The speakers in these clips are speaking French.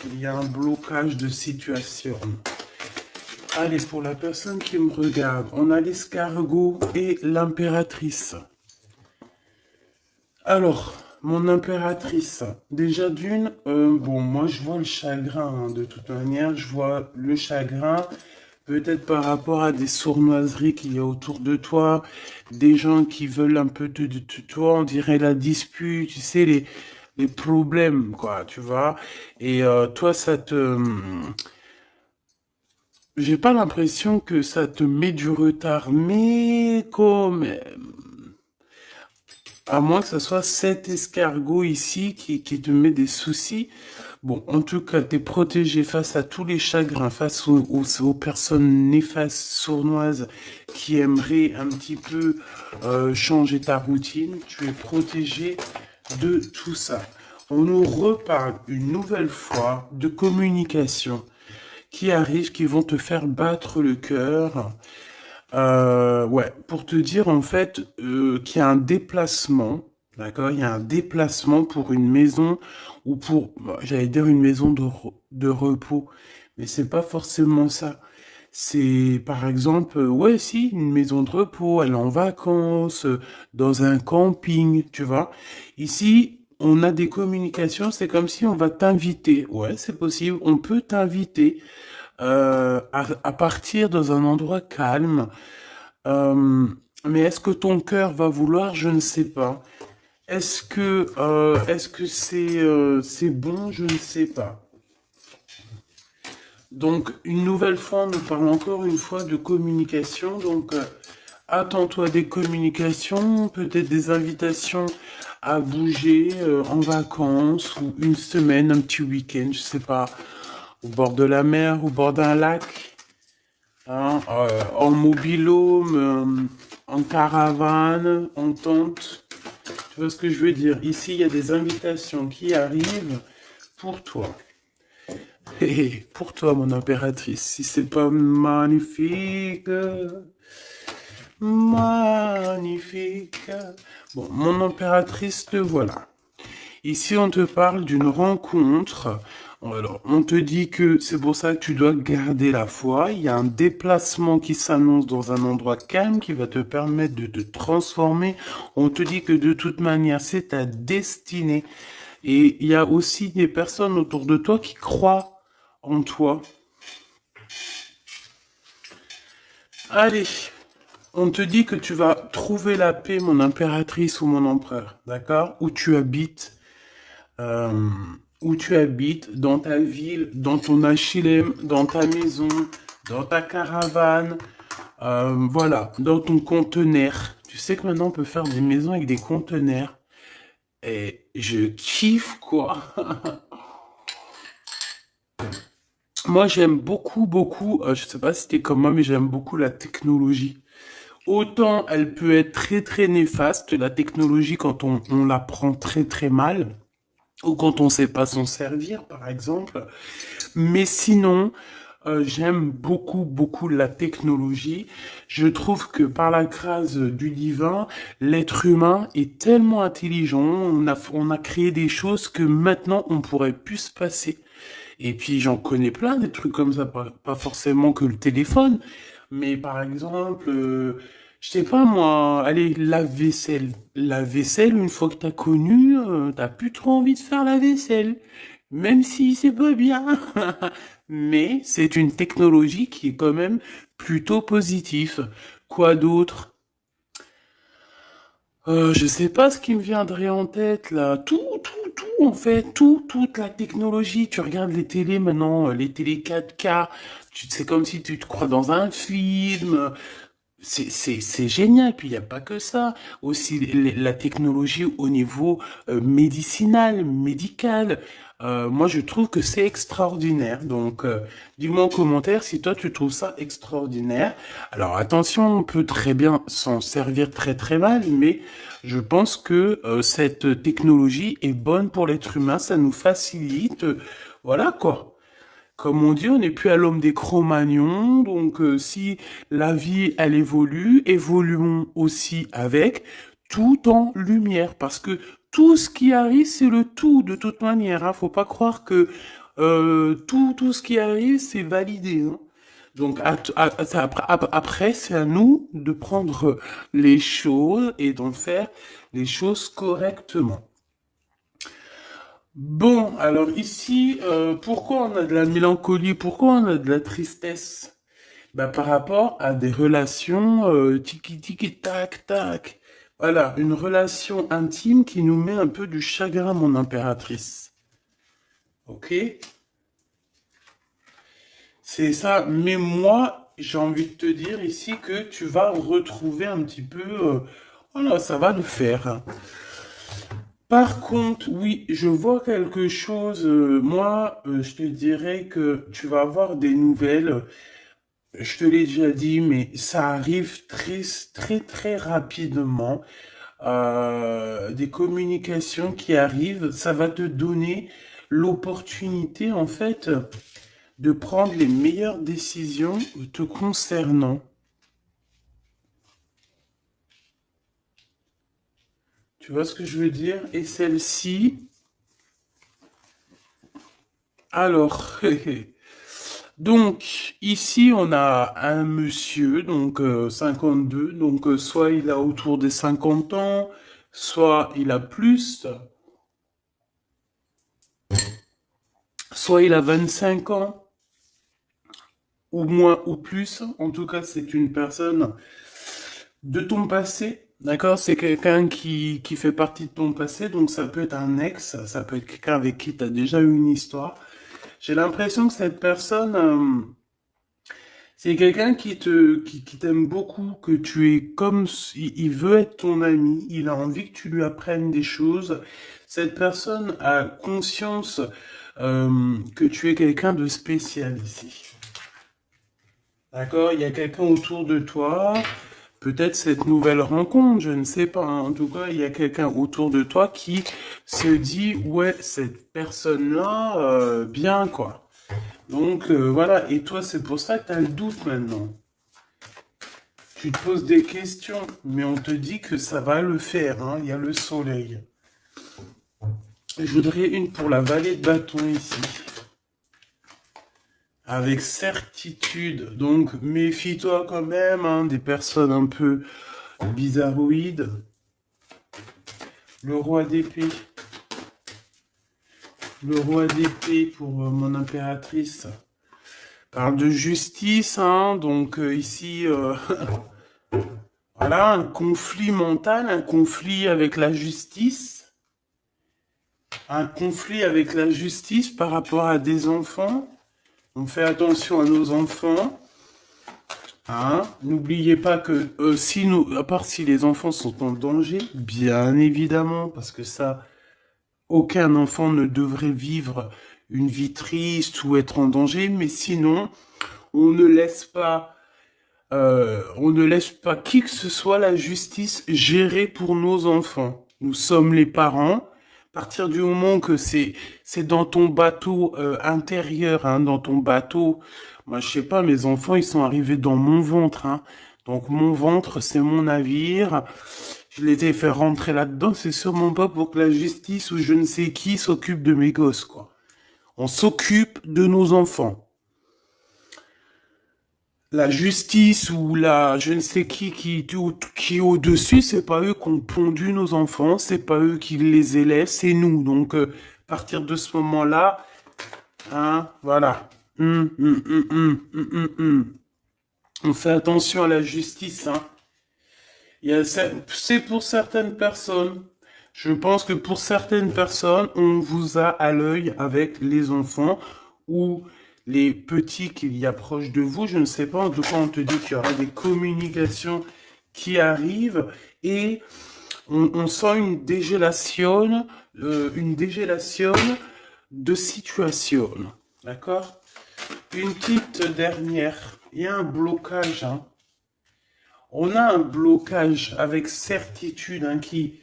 Il y a un blocage de situation. Allez, pour la personne qui me regarde, on a l'escargot et l'impératrice. Alors, mon impératrice, déjà d'une, bon, moi je vois le chagrin, hein, de toute manière, je vois le chagrin, peut-être par rapport à des sournoiseries qu'il y a autour de toi, des gens qui veulent un peu de toi, on dirait la dispute, tu sais, les problèmes, quoi, tu vois. Et toi, j'ai pas l'impression que ça te met du retard, mais quand même. À moins que ce soit cet escargot ici qui te met des soucis. Bon, en tout cas, tu es protégé face à tous les chagrins, face aux personnes néfastes, sournoises, qui aimeraient un petit peu changer ta routine. Tu es protégé de tout ça. On nous reparle une nouvelle fois de communication qui arrivent, qui vont te faire battre le cœur. Ouais, pour te dire en fait qu'il y a un déplacement, d'accord? Il y a un déplacement pour une maison ou pour, bah, j'allais dire une maison de repos, mais c'est pas forcément ça. C'est par exemple, ouais, si, une maison de repos, aller en vacances, dans un camping, tu vois. Ici, on a des communications, c'est comme si on va t'inviter. Ouais, c'est possible, on peut t'inviter à partir dans un endroit calme. Euh, mais est-ce que ton cœur va vouloir? Je ne sais pas. Est-ce que c'est bon? Je ne sais pas. Donc, une nouvelle fois, on nous parle encore une fois de communication. Donc, attends-toi des communications, peut-être des invitations à bouger en vacances ou une semaine, un petit week-end, je sais pas, au bord de la mer, au bord d'un lac, hein, en mobil-home, en caravane, en tente. Tu vois ce que je veux dire? Ici, il y a des invitations qui arrivent pour toi. Pour toi, mon impératrice, si c'est pas magnifique, magnifique. Bon, mon impératrice, te voilà. Ici, on te parle d'une rencontre. Alors, on te dit que c'est pour ça que tu dois garder la foi. Il y a un déplacement qui s'annonce dans un endroit calme qui va te permettre de te transformer. On te dit que de toute manière, c'est ta destinée. Et il y a aussi des personnes autour de toi qui croient en toi. Allez, on te dit que tu vas trouver la paix, mon impératrice ou mon empereur, d'accord? Euh, où tu habites, dans ta ville, dans ton HLM, dans ta maison, dans ta caravane, voilà, dans ton conteneur. Tu sais que maintenant on peut faire des maisons avec des conteneurs. Et je kiffe quoi. Moi j'aime beaucoup, beaucoup, je sais pas si t'es comme moi, mais j'aime beaucoup la technologie. Autant elle peut être très très néfaste, la technologie, quand on la prend très très mal, ou quand on sait pas s'en servir, par exemple. Mais sinon, j'aime beaucoup, beaucoup la technologie. Je trouve que par la grâce du divin, l'être humain est tellement intelligent. On a créé des choses que maintenant on pourrait plus se passer. Et puis j'en connais plein des trucs comme ça, pas forcément que le téléphone, mais par exemple, je sais pas moi, allez, lave-vaisselle. La vaisselle, une fois que t'as connu, t'as plus trop envie de faire la vaisselle. Même si c'est pas bien. Mais c'est une technologie qui est quand même plutôt positive. Quoi d'autre? Je sais pas ce qui me viendrait en tête là. Tout en fait, toute la technologie. Tu regardes les télés maintenant, les télés 4K. C'est comme si tu te crois dans un film. C'est génial. Puis il n'y a pas que ça. Aussi la technologie au niveau médicinal, médical. Moi, je trouve que c'est extraordinaire. Donc, dis-moi en commentaire si toi, tu trouves ça extraordinaire. Alors, attention, on peut très bien s'en servir très très mal, mais je pense que cette technologie est bonne pour l'être humain. Ça nous facilite. Voilà quoi. Comme on dit, on n'est plus à l'homme des Cro-Magnons, donc si la vie, elle évolue, évoluons aussi avec, tout en lumière, parce que tout ce qui arrive, c'est le tout, de toute manière, hein. Faut pas croire que tout ce qui arrive, c'est validé, hein. Donc après, c'est à nous de prendre les choses et d'en faire les choses correctement. Bon, alors ici, pourquoi on a de la mélancolie, pourquoi on a de la tristesse? Bah, par rapport à des relations tiki tiki tac tac. Voilà, une relation intime qui nous met un peu du chagrin, mon impératrice. Ok? C'est ça. Mais moi, j'ai envie de te dire ici que tu vas retrouver un petit peu. Voilà, ça va le faire. Par contre, oui, je vois quelque chose. Moi, je te dirais que tu vas avoir des nouvelles. Je te l'ai déjà dit, mais ça arrive très, très, très rapidement. Des communications qui arrivent, ça va te donner l'opportunité, en fait, de prendre les meilleures décisions te concernant. Tu vois ce que je veux dire? Et celle-ci, alors, donc, ici, on a un monsieur, donc 52, donc soit il a autour des 50 ans, soit il a plus, soit il a 25 ans, ou moins ou plus. En tout cas, c'est une personne de ton passé, d'accord? C'est quelqu'un qui fait partie de ton passé, donc ça peut être un ex, ça peut être quelqu'un avec qui tu as déjà eu une histoire. J'ai l'impression que cette personne, c'est quelqu'un qui t'aime beaucoup, que tu es comme, il veut être ton ami, il a envie que tu lui apprennes des choses. Cette personne a conscience que tu es quelqu'un de spécial ici. D'accord? Il y a quelqu'un autour de toi, peut-être cette nouvelle rencontre, je ne sais pas. En tout cas, il y a quelqu'un autour de toi qui se dit, ouais, cette personne-là, bien, quoi. Donc, voilà. Et toi, c'est pour ça que tu as le doute maintenant. Tu te poses des questions, mais on te dit que ça va le faire, hein. Il y a le soleil. Je voudrais une pour la vallée de bâton ici. Avec certitude. Donc, méfie-toi quand même, hein, des personnes un peu bizarroïdes. Le roi d'épée. Le roi d'épée pour mon impératrice. Parle de justice, hein. Donc, ici, voilà, un conflit mental, un conflit avec la justice. Un conflit avec la justice par rapport à des enfants. On fait attention à nos enfants. Hein? N'oubliez pas que si nous, à part si les enfants sont en danger, bien évidemment, parce que ça, aucun enfant ne devrait vivre une vie triste ou être en danger, mais sinon, on ne laisse pas qui que ce soit la justice gérer pour nos enfants. Nous sommes les parents. À partir du moment que c'est dans ton bateau intérieur, hein, dans ton bateau, moi je sais pas, mes enfants ils sont arrivés dans mon ventre, hein. Donc mon ventre c'est mon navire. Je les ai fait rentrer là-dedans, c'est sûrement pas pour que la justice ou je ne sais qui s'occupe de mes gosses, quoi. On s'occupe de nos enfants. La justice ou la je ne sais qui est au-dessus, c'est pas eux qui ont pondu nos enfants, c'est pas eux qui les élèvent, c'est nous. Donc, à partir de ce moment-là, hein, voilà. On fait attention à la justice, hein. C'est pour certaines personnes. Je pense que pour certaines personnes, on vous a à l'œil avec les enfants ou les petits qu'il y a proche de vous. Je ne sais pas. En tout cas, on te dit qu'il y aura des communications qui arrivent et on sent une dégélation de situation. D'accord? Une petite dernière. Il y a un blocage, hein. On a un blocage avec certitude, hein, qui...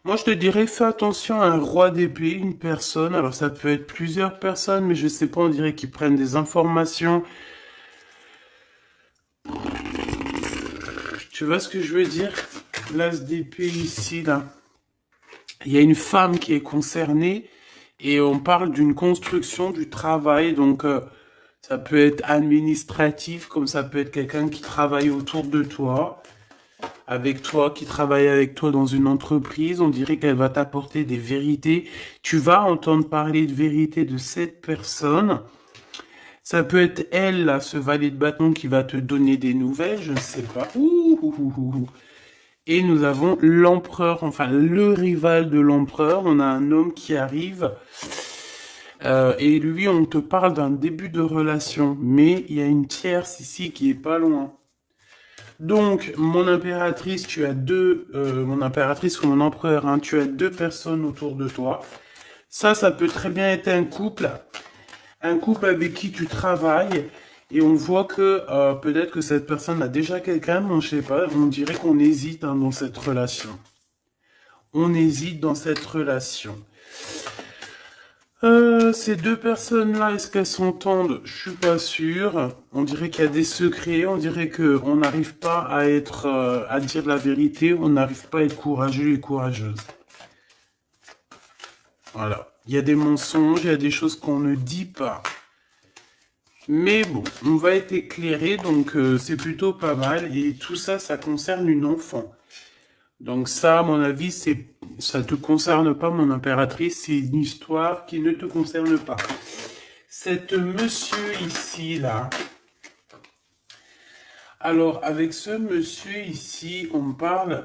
Moi, je te dirais, fais attention à un roi d'épée, une personne. Alors, ça peut être plusieurs personnes, mais je sais pas, on dirait qu'ils prennent des informations. Tu vois ce que je veux dire? L'as d'épée ici, là. Il y a une femme qui est concernée Et on parle d'une construction du travail, donc ça peut être administratif, comme ça peut être quelqu'un qui travaille autour de toi, avec toi, qui travaille avec toi dans une entreprise. On dirait qu'elle va t'apporter des vérités. Tu vas entendre parler de vérités de cette personne. Ça peut être elle, là, ce valet de bâton qui va te donner des nouvelles, je ne sais pas. Ouh, ouh, ouh, ouh. Et nous avons l'empereur, enfin le rival de l'empereur. On a un homme qui arrive. Et lui, on te parle d'un début de relation. Mais il y a une tierce ici qui est pas loin. Donc, mon impératrice, tu as deux... mon impératrice ou mon empereur, hein, tu as deux personnes autour de toi. Ça peut très bien être un couple. Un couple avec qui tu travailles. Et on voit que peut-être que cette personne a déjà quelqu'un, mais on ne sait pas. On dirait qu'on hésite hein, dans cette relation. On hésite dans cette relation. Ces deux personnes-là, est-ce qu'elles s'entendent? Je suis pas sûr. On dirait qu'il y a des secrets. On dirait que on n'arrive pas à être, à dire la vérité. On n'arrive pas à être courageux et courageuse. Voilà. Il y a des mensonges, il y a des choses qu'on ne dit pas. Mais bon, on va être éclairé, donc c'est plutôt pas mal. Et tout ça, ça concerne une enfant. Donc ça, à mon avis, ça te concerne pas, mon impératrice. C'est une histoire qui ne te concerne pas. Cet monsieur ici, là. Alors, avec ce monsieur ici, on parle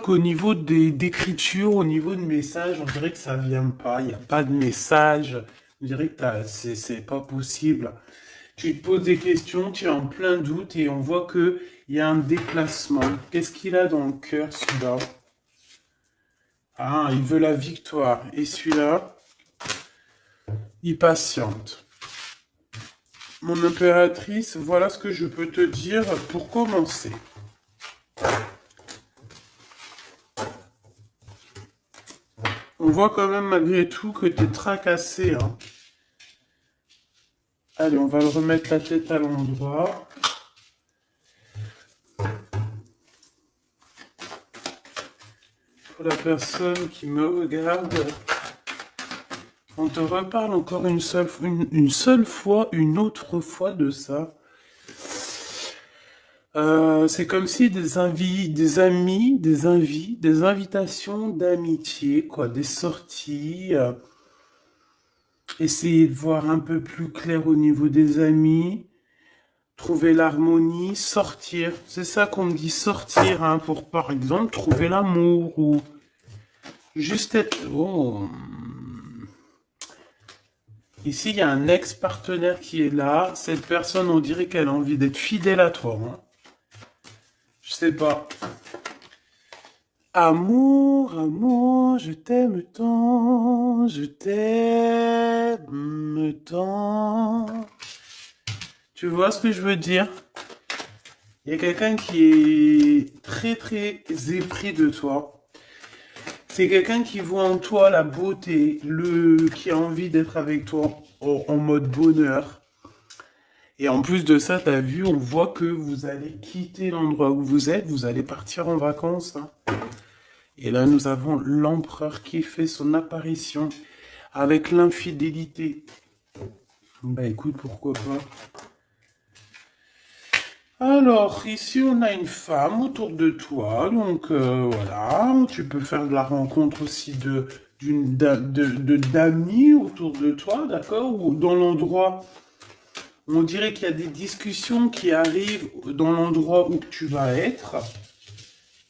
qu'au niveau d'écriture, au niveau de message, on dirait que ça vient pas. Il n'y a pas de message. On dirait que c'est pas possible. Tu te poses des questions, tu es en plein doute et on voit que il y a un déplacement. Qu'est-ce qu'il a dans le cœur, celui-là? Ah, il veut la victoire. Et celui-là, il patiente. Mon impératrice, voilà ce que je peux te dire pour commencer. On voit quand même malgré tout que tu es tracassé. Hein. Allez, on va le remettre la tête à l'endroit. Pour la personne qui me regarde, on te reparle encore une seule fois, une autre fois de ça. C'est comme si des amis, des invitations d'amitié, quoi, des sorties. Essayer de voir un peu plus clair au niveau des amis, trouver l'harmonie, sortir. C'est ça qu'on me dit, sortir, hein, pour par exemple trouver l'amour ou juste être. Oh. Ici, il y a un ex-partenaire qui est là. Cette personne, on dirait qu'elle a envie d'être fidèle à toi. Hein. Je sais pas. Amour, amour, je t'aime tant, je t'aime tant. Tu vois ce que je veux dire? Il y a quelqu'un qui est très très épris de toi. C'est quelqu'un qui voit en toi la beauté, qui a envie d'être avec toi en mode bonheur. Et en plus de ça, t'as vu, on voit que vous allez quitter l'endroit où vous êtes, vous allez partir en vacances. Hein. Et là, nous avons l'empereur qui fait son apparition avec l'infidélité. Bah écoute, pourquoi pas. Alors, ici, on a une femme autour de toi. Donc, voilà, tu peux faire de la rencontre aussi d'amis autour de toi, d'accord? Ou dans l'endroit, on dirait qu'il y a des discussions qui arrivent dans l'endroit où tu vas être.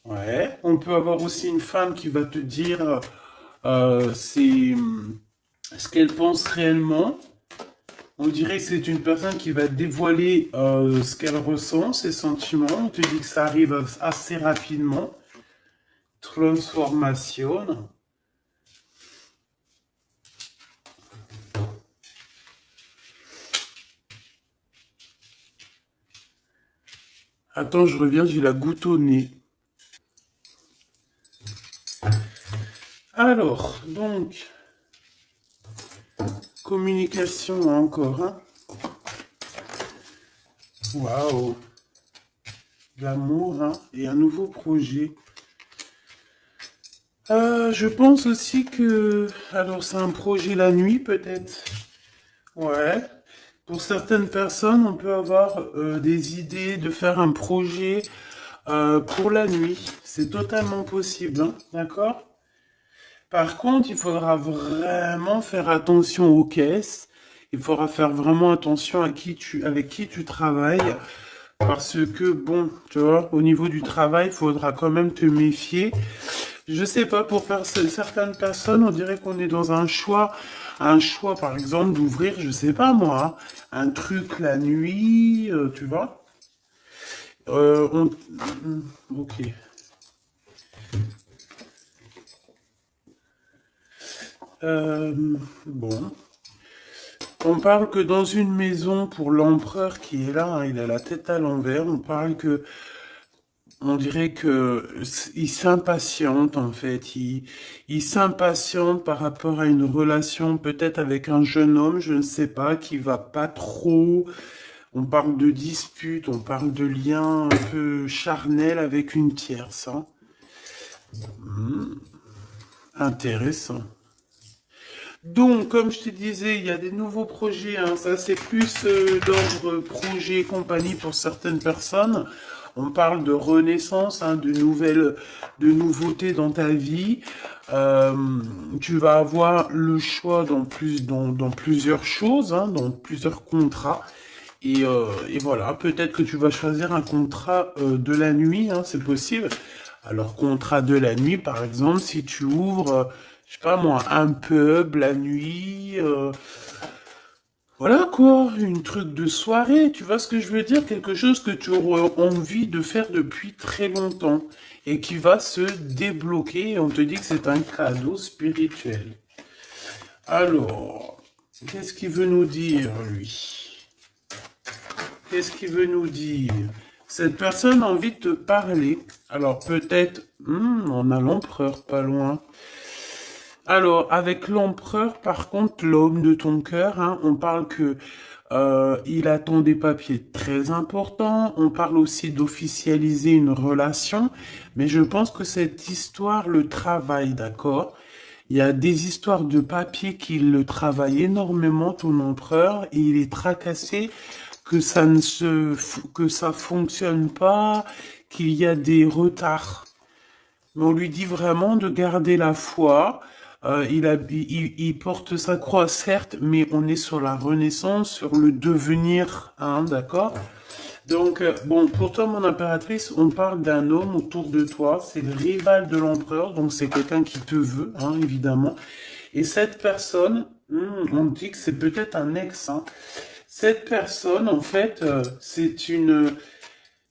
Ouais. On peut avoir aussi une femme qui va te dire c'est ce qu'elle pense réellement. On dirait que c'est une personne qui va dévoiler ce qu'elle ressent, ses sentiments. On te dit que ça arrive assez rapidement. Transformation. Attends, je reviens, j'ai la goutte au nez. Alors, donc, communication encore. Hein. Waouh. L'amour hein, et un nouveau projet. Je pense aussi que... Alors, c'est un projet la nuit, peut-être. Ouais. Pour certaines personnes, on peut avoir des idées de faire un projet pour la nuit. C'est totalement possible, hein, d'accord? Par contre, il faudra vraiment faire attention aux caisses. Il faudra faire vraiment attention avec qui tu travailles. Parce que, bon, tu vois, au niveau du travail, il faudra quand même te méfier. Je sais pas, pour certaines personnes, on dirait qu'on est dans un choix, par exemple, d'ouvrir, je sais pas moi, un truc la nuit, tu vois. Euh, on... Ok. Euh, bon. On parle que dans une maison, pour l'empereur qui est là, hein, il a la tête à l'envers, on parle que, on dirait que il s'impatiente en fait, il s'impatiente par rapport à une relation peut-être avec un jeune homme, je ne sais pas, qui va pas trop. On parle de dispute, on parle de lien un peu charnel avec une tierce, hein. Intéressant. Donc, comme je te disais, il y a des nouveaux projets, hein. Ça, c'est plus d'ordre projet et compagnie pour certaines personnes. On parle de renaissance, hein, de nouveautés dans ta vie. Euh, Tu vas avoir le choix dans plusieurs choses, hein, dans plusieurs contrats. Et voilà, peut-être que tu vas choisir un contrat de la nuit, hein, c'est possible. Alors, contrat de la nuit, par exemple, si tu ouvres, je sais pas moi, un pub la nuit, voilà quoi, une truc de soirée, tu vois ce que je veux dire? Quelque chose que tu aurais envie de faire depuis très longtemps et qui va se débloquer et on te dit que c'est un cadeau spirituel. Alors, qu'est-ce qu'il veut nous dire, lui? Qu'est-ce qu'il veut nous dire? Cette personne a envie de te parler. Alors peut-être, on a l'empereur pas loin. Alors avec l'empereur, par contre, l'homme de ton cœur, hein, on parle que il attend des papiers très importants. On parle aussi d'officialiser une relation, mais je pense que cette histoire le travaille, d'accord? Il y a des histoires de papier qui le travaillent énormément, ton empereur, et il est tracassé que que ça fonctionne pas, qu'il y a des retards. Mais on lui dit vraiment de garder la foi. Il porte sa croix, certes, mais on est sur la renaissance, sur le devenir, hein, d'accord? Donc, bon, pour toi, mon impératrice, on parle d'un homme autour de toi, c'est le rival de l'empereur, donc c'est quelqu'un qui te veut, hein, évidemment. Et cette personne, on dit que c'est peut-être un ex, hein. Cette personne, en fait,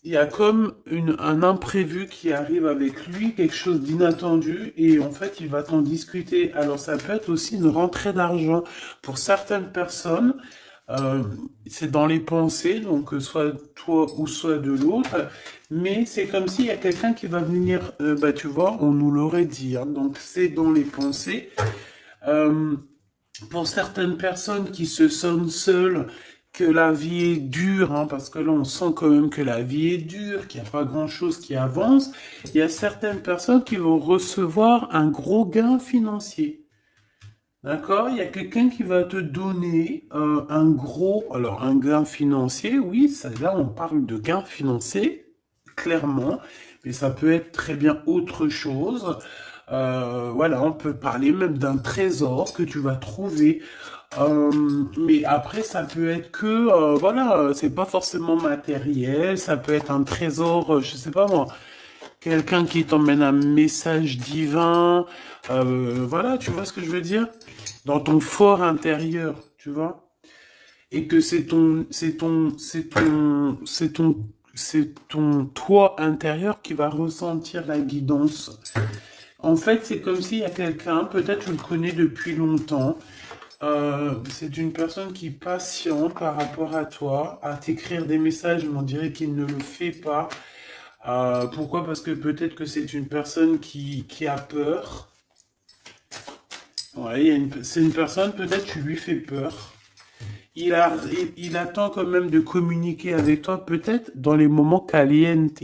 il y a comme un imprévu qui arrive avec lui, quelque chose d'inattendu, et en fait, il va t'en discuter. Alors, ça peut être aussi une rentrée d'argent. Pour certaines personnes, euh, c'est dans les pensées, donc soit toi ou soit de l'autre, mais c'est comme s'il y a quelqu'un qui va venir, bah tu vois, on nous l'aurait dit, hein. Donc c'est dans les pensées. Euh, pour certaines personnes qui se sentent seules, que la vie est dure, hein, parce que là on sent quand même que la vie est dure, qu'il n'y a pas grand-chose qui avance, il y a certaines personnes qui vont recevoir un gros gain financier. D'accord? Il y a quelqu'un qui va te donner alors un gain financier, oui, ça, là on parle de gain financier, clairement, mais ça peut être très bien autre chose. Voilà, on peut parler même d'un trésor que tu vas trouver. Mais après, ça peut être que, voilà, c'est pas forcément matériel, ça peut être un trésor, je sais pas moi, quelqu'un qui t'emmène un message divin, voilà, tu vois ce que je veux dire? Dans ton fort intérieur, tu vois? Et que c'est ton toi intérieur qui va ressentir la guidance. En fait, c'est comme s'il y a quelqu'un, peut-être tu le connais depuis longtemps, c'est une personne qui patiente par rapport à toi, à t'écrire des messages, mais on dirait qu'il ne le fait pas. Pourquoi? Parce que peut-être que c'est une personne qui a peur. Ouais, c'est une personne, peut-être tu lui fais peur. Il attend quand même de communiquer avec toi, peut-être dans les moments caliente.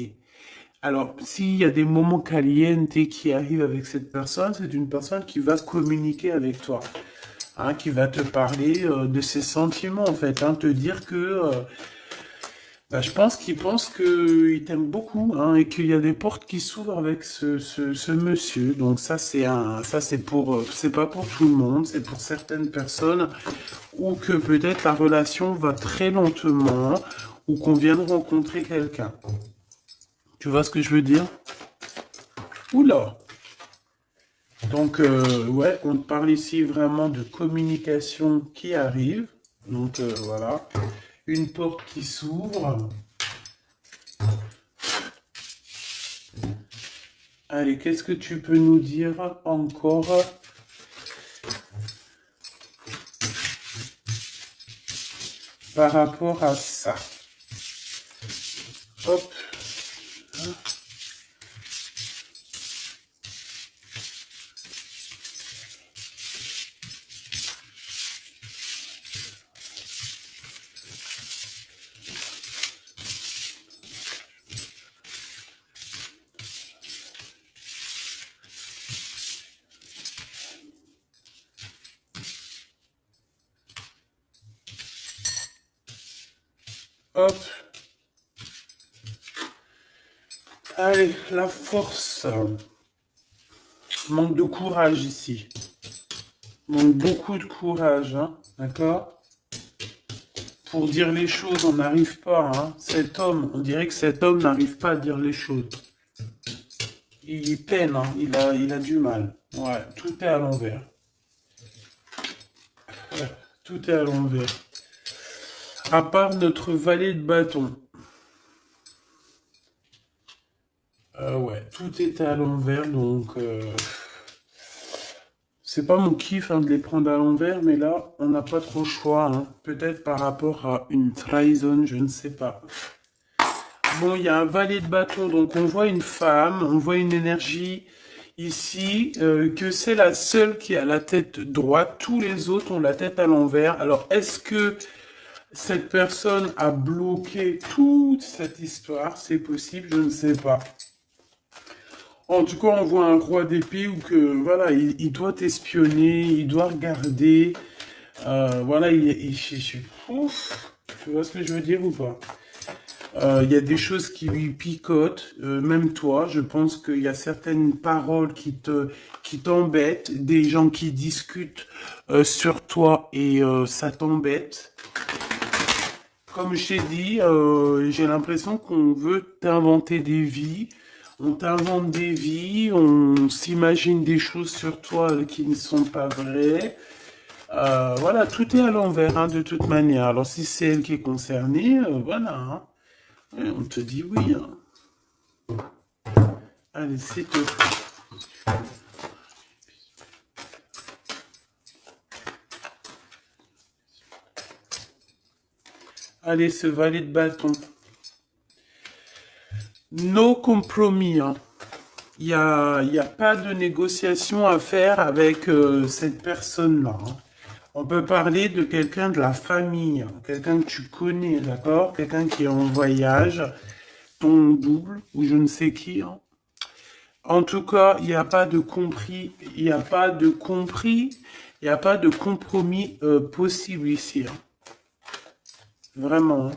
Alors, s'il y a des moments calientes qui arrivent avec cette personne, c'est une personne qui va communiquer avec toi, hein, qui va te parler de ses sentiments, en fait, hein, te dire que bah, je pense qu'il pense qu'il t'aime beaucoup, hein, et qu'il y a des portes qui s'ouvrent avec ce monsieur. Donc ça c'est pour, c'est pas pour tout le monde, c'est pour certaines personnes, ou que peut-être la relation va très lentement, ou qu'on vient de rencontrer quelqu'un. Tu vois ce que je veux dire? Oula! Donc, ouais, on parle ici vraiment de communication qui arrive. Donc, voilà. Une porte qui s'ouvre. Allez, qu'est-ce que tu peux nous dire encore par rapport à ça? Hop, hop. Allez, la force. Manque de courage ici. Manque beaucoup de courage, hein, d'accord? Pour dire les choses, on n'arrive pas, hein. Cet homme, on dirait que cet homme n'arrive pas à dire les choses. Il peine, hein. Il a du mal. Ouais, tout est à l'envers. Ouais, tout est à l'envers. À part notre valet de bâton. Ouais, tout est à l'envers, donc c'est pas mon kiff, hein, de les prendre à l'envers, mais là, on n'a pas trop le choix, hein. Peut-être par rapport à une trahison, je ne sais pas. Bon, il y a un valet de bâton, donc on voit une femme, on voit une énergie ici, que c'est la seule qui a la tête droite, tous les autres ont la tête à l'envers. Alors, est-ce que cette personne a bloqué toute cette histoire? C'est possible, je ne sais pas. En tout cas, on voit un roi d'épée où que voilà, il doit espionner, il doit regarder. Voilà, ouf, tu vois ce que je veux dire ou pas? Il y a des choses qui lui picotent, même toi. Je pense qu'il y a certaines paroles qui t'embêtent, des gens qui discutent sur toi et ça t'embête. Comme j'ai dit, j'ai l'impression qu'on veut t'inventer des vies. On t'invente des vies, on s'imagine des choses sur toi qui ne sont pas vraies. Voilà, tout est à l'envers, hein, de toute manière. Alors si c'est elle qui est concernée, voilà, hein. Ouais, on te dit oui, hein. Allez, c'est tout. Allez, ce valet de bâton. No compromis, hein. Il y a pas de négociation à faire avec cette personne-là, hein. On peut parler de quelqu'un de la famille, hein, quelqu'un que tu connais, d'accord? Quelqu'un qui est en voyage, ton double ou je ne sais qui, hein. En tout cas, il n'y a pas de compris, il n'y a pas de compris, il n'y a pas de compromis possible ici, hein. Vraiment, hein.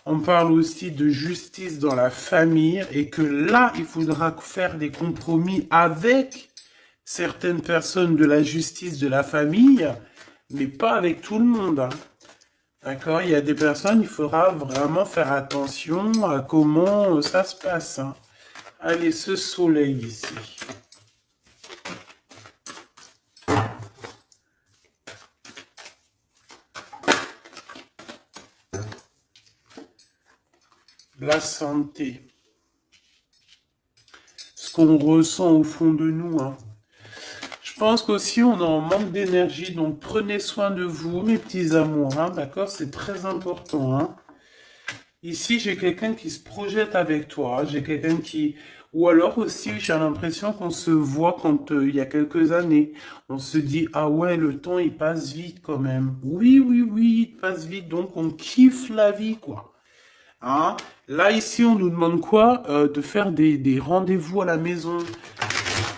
On parle aussi de justice dans la famille et que là, il faudra faire des compromis avec certaines personnes de la justice de la famille, mais pas avec tout le monde, hein. D'accord? Il y a des personnes, il faudra vraiment faire attention à comment ça se passe, hein. Allez, ce soleil ici. La santé. Ce qu'on ressent au fond de nous, hein. Je pense qu'aussi on est en manque d'énergie, donc prenez soin de vous, mes petits amours, hein, d'accord? C'est très important, hein. Ici, j'ai quelqu'un qui se projette avec toi, j'ai quelqu'un qui... Ou alors aussi, j'ai l'impression qu'on se voit quand il y a quelques années. On se dit, ah ouais, le temps, il passe vite quand même. Oui, oui, oui, il passe vite, donc on kiffe la vie, quoi. Hein. Là, ici, on nous demande quoi? De faire des rendez-vous à la maison.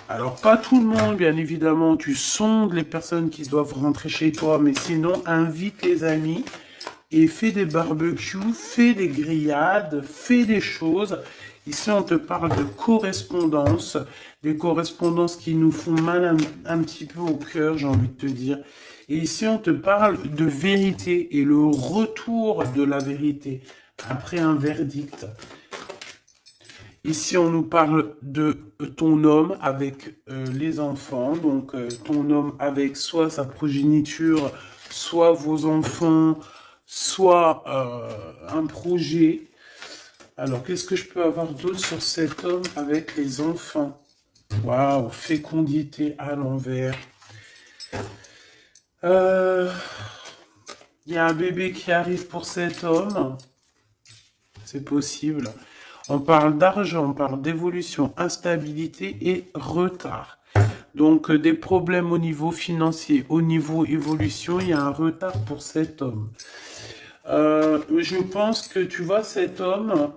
Alors, pas tout le monde, bien évidemment. Tu sondes les personnes qui doivent rentrer chez toi, mais sinon, invite les amis et fais des barbecues, fais des grillades, fais des choses. Ici, on te parle de correspondance, des correspondances qui nous font mal un petit peu au cœur, j'ai envie de te dire. Et ici, on te parle de vérité et le retour de la vérité après un verdict. Ici, on nous parle de ton homme avec les enfants, donc ton homme avec soit sa progéniture, soit vos enfants, soit un projet. Alors, qu'est-ce que je peux avoir d'autre sur cet homme avec les enfants? Waouh, fécondité à l'envers. Il y a un bébé qui arrive pour cet homme. C'est possible. On parle d'argent, on parle d'évolution, instabilité et retard. Donc des problèmes au niveau financier, au niveau évolution, il y a un retard pour cet homme. Je pense que tu vois cet homme,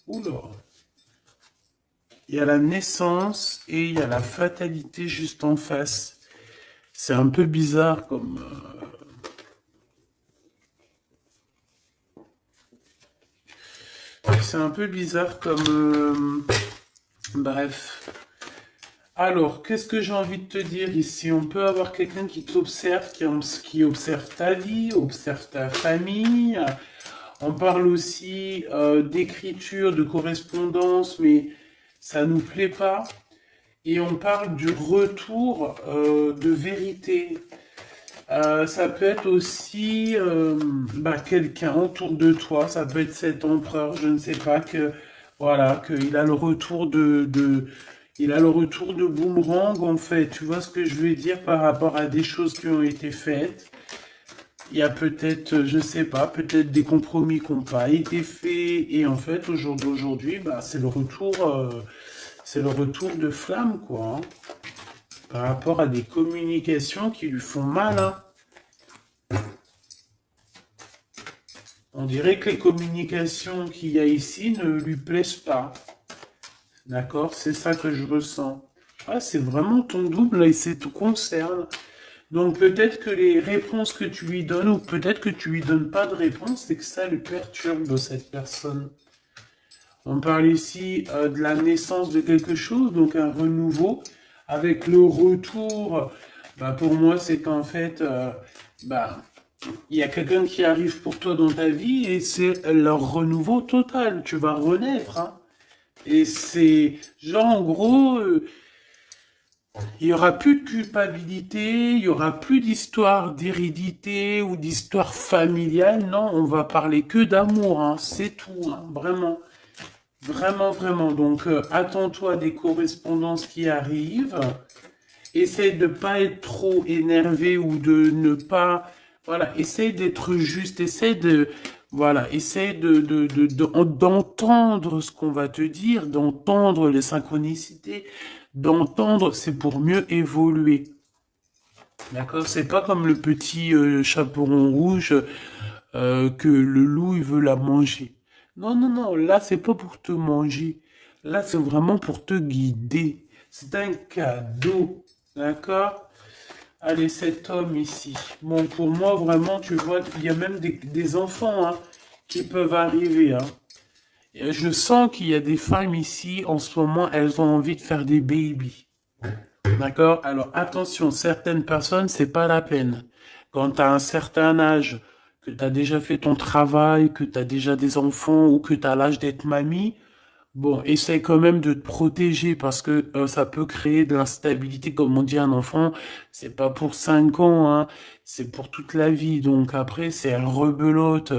oula, il y a la naissance et il y a la fatalité juste en face. C'est un peu bizarre comme... c'est un peu bizarre comme... bref. Alors, qu'est-ce que j'ai envie de te dire ici? On peut avoir quelqu'un qui t'observe, qui observe ta vie, observe ta famille. On parle aussi d'écriture, de correspondance, mais ça nous plaît pas. Et on parle du retour de vérité. Ça peut être aussi quelqu'un autour de toi, ça peut être cet empereur, je ne sais pas, que voilà, qu'il a le retour il a le retour de boomerang en fait. Tu vois ce que je veux dire par rapport à des choses qui ont été faites. Il y a peut-être, je sais pas, peut-être des compromis qui n'ont pas été faits. Et en fait, au jour d'aujourd'hui, c'est le retour de flamme, quoi. Hein, par rapport à des communications qui lui font mal. Hein. On dirait que les communications qu'il y a ici ne lui plaisent pas. D'accord? C'est ça que je ressens. Ah, c'est vraiment ton double et ça te concerne. Donc peut-être que les réponses que tu lui donnes, ou peut-être que tu lui donnes pas de réponse, c'est que ça le perturbe, cette personne. On parle ici de la naissance de quelque chose, donc un renouveau, avec le retour. Pour moi, c'est qu'en fait, il y a quelqu'un qui arrive pour toi dans ta vie et c'est leur renouveau total. Tu vas renaître. Hein. Et c'est genre, en gros, il y aura plus de culpabilité, il y aura plus d'histoire d'hérédité ou d'histoire familiale. Non, on va parler que d'amour. Hein. C'est tout, hein, vraiment. Vraiment, vraiment. Donc, attends-toi à des correspondances qui arrivent. Essaye de pas être trop énervé ou de ne pas... Voilà, essaye d'être juste, essaye de... Voilà, essaye d'entendre ce qu'on va te dire, d'entendre les synchronicités, d'entendre, c'est pour mieux évoluer. D'accord? C'est pas comme le petit chaperon rouge que le loup il veut la manger. Non, non, non, là c'est pas pour te manger. Là c'est vraiment pour te guider. C'est un cadeau. D'accord? Allez, cet homme ici. Bon, pour moi, vraiment, tu vois qu'il y a même des enfants hein, qui peuvent arriver. Hein. Et je sens qu'il y a des femmes ici, en ce moment, elles ont envie de faire des babies. D'accord? Alors, attention, certaines personnes, c'est pas la peine. Quand tu as un certain âge, que tu as déjà fait ton travail, que tu as déjà des enfants ou que tu as l'âge d'être mamie, bon, essaye quand même de te protéger parce que ça peut créer de l'instabilité. Comme on dit à un enfant, c'est pas pour 5 ans, hein, c'est pour toute la vie. Donc après, c'est rebelote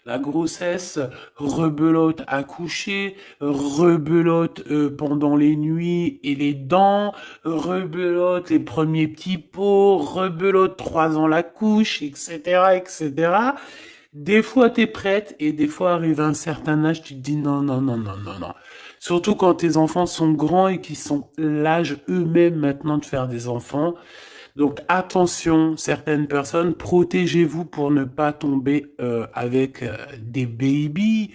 la grossesse, rebelote accoucher, rebelote pendant les nuits et les dents, rebelote les premiers petits pots, rebelote 3 ans la couche, etc., etc. Des fois, t'es prête et des fois, arrive à un certain âge, tu te dis non, non, non, non, non, non. Surtout quand tes enfants sont grands et qu'ils sont l'âge eux-mêmes maintenant de faire des enfants. Donc attention, certaines personnes, protégez-vous pour ne pas tomber avec des babies.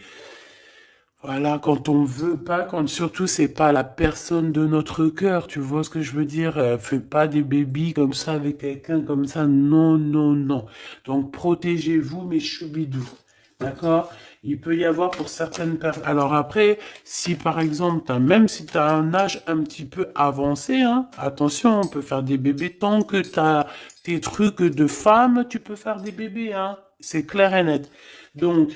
Voilà, quand on veut pas, quand surtout c'est pas la personne de notre cœur, tu vois ce que je veux dire? Fais pas des bébés comme ça avec quelqu'un comme ça, non, non, non. Donc protégez-vous, mes choubidous, d'accord? Il peut y avoir pour certaines personnes. Alors après, si par exemple, même si tu as un âge un petit peu avancé, hein, attention, on peut faire des bébés tant que tu as tes trucs de femme, tu peux faire des bébés, hein. C'est clair et net. Donc,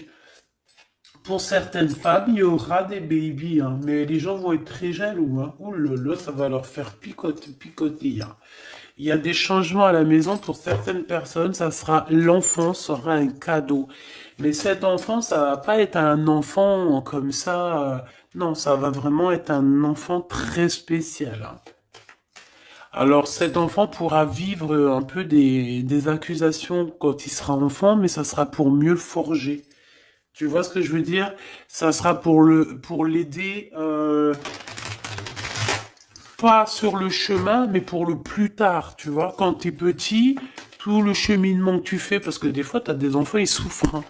pour certaines femmes, il y aura des babies, hein, mais les gens vont être très jaloux. Hein. Ouh là là, ça va leur faire picoter. Hein. Il y a des changements à la maison pour certaines personnes. Ça sera l'enfant sera un cadeau, mais cet enfant, ça va pas être un enfant comme ça. Non, ça va vraiment être un enfant très spécial. Hein. Alors cet enfant pourra vivre un peu des accusations quand il sera enfant, mais ça sera pour mieux le forger. Tu vois ce que je veux dire? Ça sera pour l'aider pas sur le chemin, mais pour le plus tard. Tu vois, quand t'es petit, tout le cheminement que tu fais, parce que des fois t'as des enfants ils souffrent. Hein.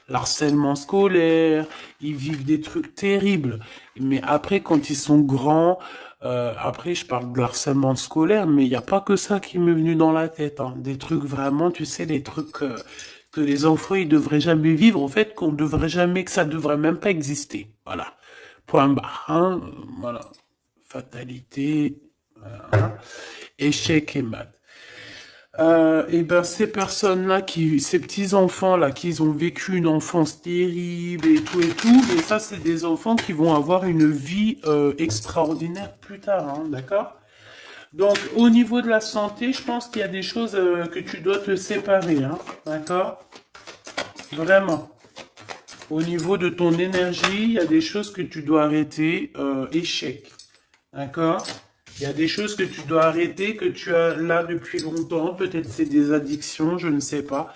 L'harcèlement scolaire, ils vivent des trucs terribles. Mais après, quand ils sont grands, après je parle de harcèlement scolaire, mais il n'y a pas que ça qui m'est venu dans la tête. Hein. Des trucs vraiment, tu sais, des trucs que les enfants ils devraient jamais vivre, en fait, qu'on devrait jamais, que ça devrait même pas exister. Voilà. Point barre. Hein. Voilà. Fatalité. Voilà. Hein. Échec et mat. Et ben ces personnes-là, ces petits-enfants-là, qui ont vécu une enfance terrible et tout, et ça, c'est des enfants qui vont avoir une vie extraordinaire plus tard, hein, d'accord? Donc, au niveau de la santé, je pense qu'il y a des choses que tu dois te séparer, hein, d'accord? Vraiment. Au niveau de ton énergie, il y a des choses que tu dois arrêter, échec, d'accord? Il y a des choses que tu dois arrêter, que tu as là depuis longtemps. Peut-être c'est des addictions, je ne sais pas.